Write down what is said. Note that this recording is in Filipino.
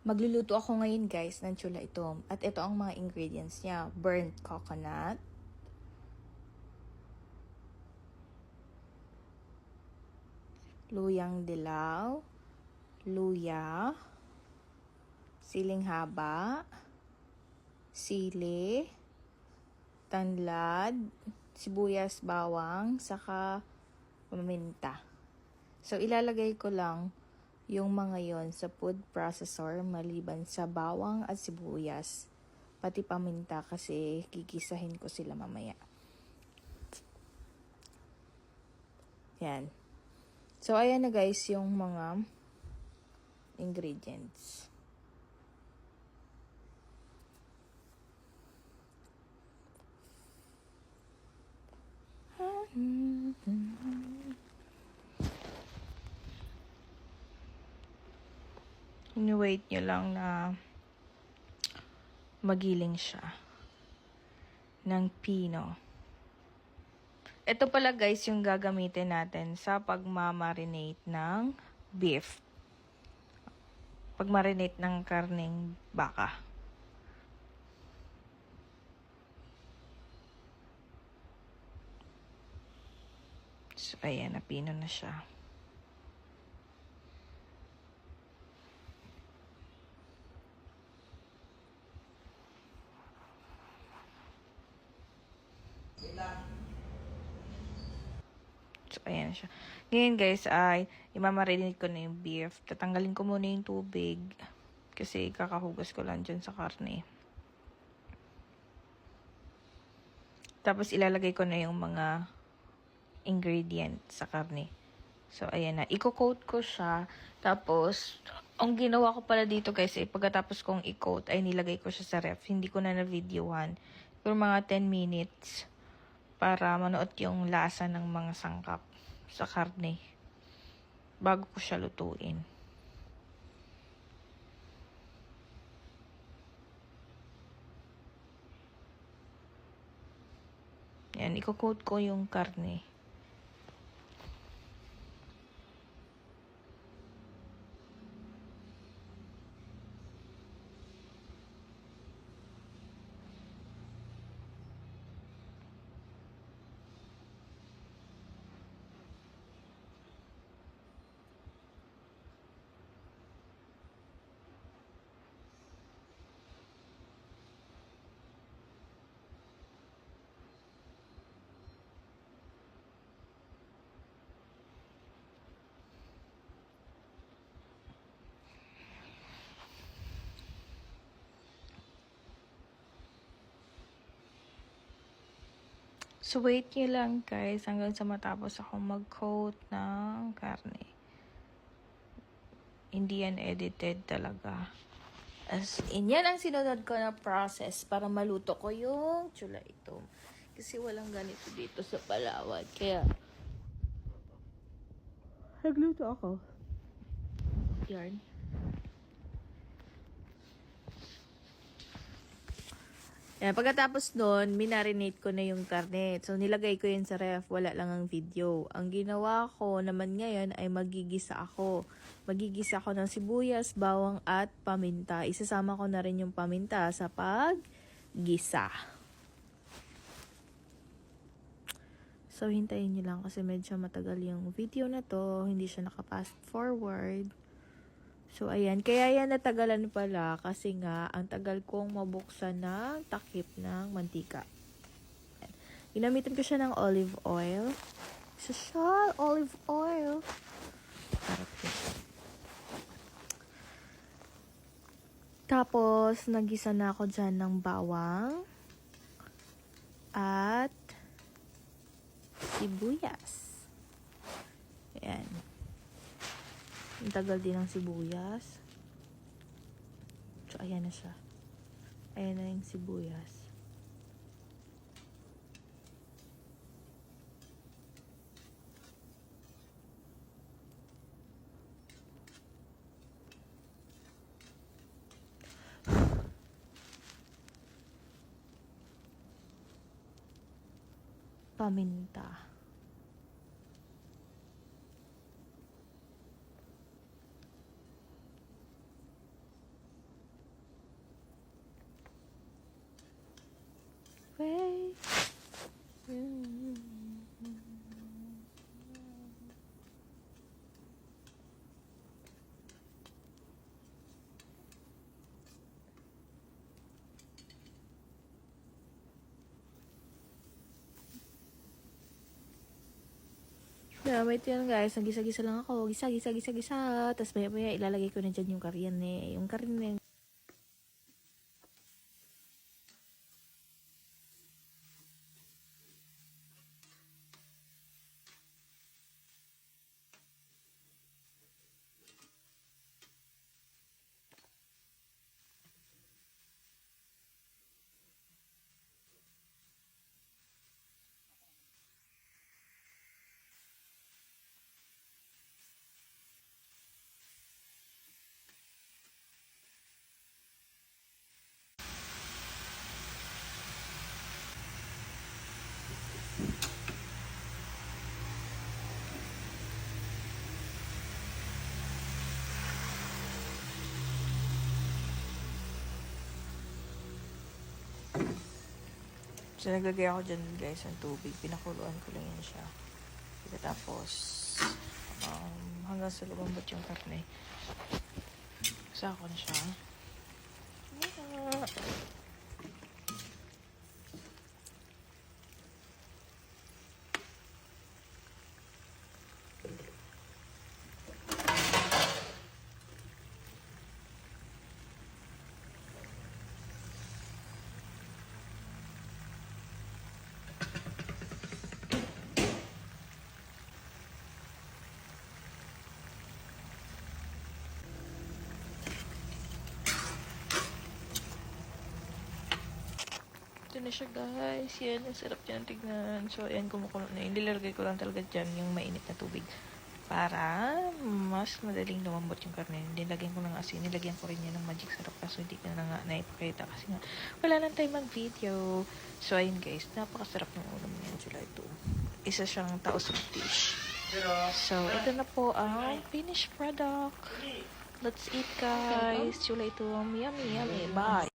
Magluluto ako ngayon guys ng chula itom. At ito ang mga ingredients niya. Burnt coconut. Luyang dilaw. Luya. Siling haba. Sili. Tanlad. Sibuyas, bawang. Saka paminta. So ilalagay ko lang yung mga yon sa food processor maliban sa bawang at sibuyas. Pati paminta kasi gigisahin ko sila mamaya. Yan. So ayan na guys yung mga ingredients. Ini-wait nyo lang na magiling siya ng pino. Ito pala guys yung gagamitin natin sa pagmamarinate ng beef. Pagmarinate ng karning baka. So ayan, napino na siya. So, ayan siya. Ngayon guys, ay imamarinate ko na yung beef. Tatanggalin ko muna yung tubig. Kasi kakahugas ko lang dyan sa karne. Tapos ilalagay ko na yung mga ingredients sa karne. So, ayan na. Iko-coat ko siya. Tapos, ang ginawa ko pala dito guys, pagkatapos kong i-coat, ay nilagay ko siya sa ref. Hindi ko na na-videohan. Pero mga 10 minutes para manood yung lasa ng mga sangkap sa karne bago ko siya lutuin. Yan, iko-coat ko yung karne. So, wait nyo lang guys hanggang sa matapos ako mag-coat ng karne. Hindi yan edited talaga. As in, yan ang sinunod ko na process para maluto ko yung chula itom. Kasi walang ganito dito sa Palawan. Kaya, nagluto ako. Yarn. Yan, pagkatapos nun, minarinate ko na yung karne. So, nilagay ko yun sa ref. Wala lang ang video. Ang ginawa ko naman ngayon ay magigisa ako. Magigisa ako ng sibuyas, bawang at paminta. Isasama ko na rin yung paminta sa paggisa. So, hintayin nyo lang kasi medyo matagal yung video na to. Hindi siya naka-fast forward. So, ayan. Kaya yan natagalan pala kasi nga, ang tagal kong mabuksan ng takip ng mantika. Ayan. Ginamitan ko siya ng olive oil. Social olive oil. Tapos, nagisa na ako dyan ng bawang. At sibuyas. Ayan. Ang tagal din ng sibuyas. So, ayan na siya. Ayan na yung sibuyas. Paminta. Yeah, wait yan guys. Nagisa-gisa lang ako. Gisa, gisa, gisa, gisa. Tapos maya-maya ilalagay ko na dyan yung karne. Yung karne. So, naglagay ako dyan guys ng tubig. Pinakuluan ko lang yan siya. Tapos, hanggang sa lumambot yung karne. Sako na siya. Yeah. Ito na siya guys. Yan, ang sarap niya tignan. So, ayan, kumukulo na yun. Nilagay ko lang talaga dyan yung mainit na tubig. Para mas madaling lumambot yung karne. Nilagyan ko ng asin. Nilagyan ko rin yan ng magic sarap. Kaso hindi ko na nga naipakita. Kasi nga, wala nang time mag-video. So, ayun guys. Napakasarap ng ulam niyan. Sila ito. Isa siyang taos of dish. So, ito na po ang finished product. Let's eat guys. Sila ito. Yummy, yummy. Bye.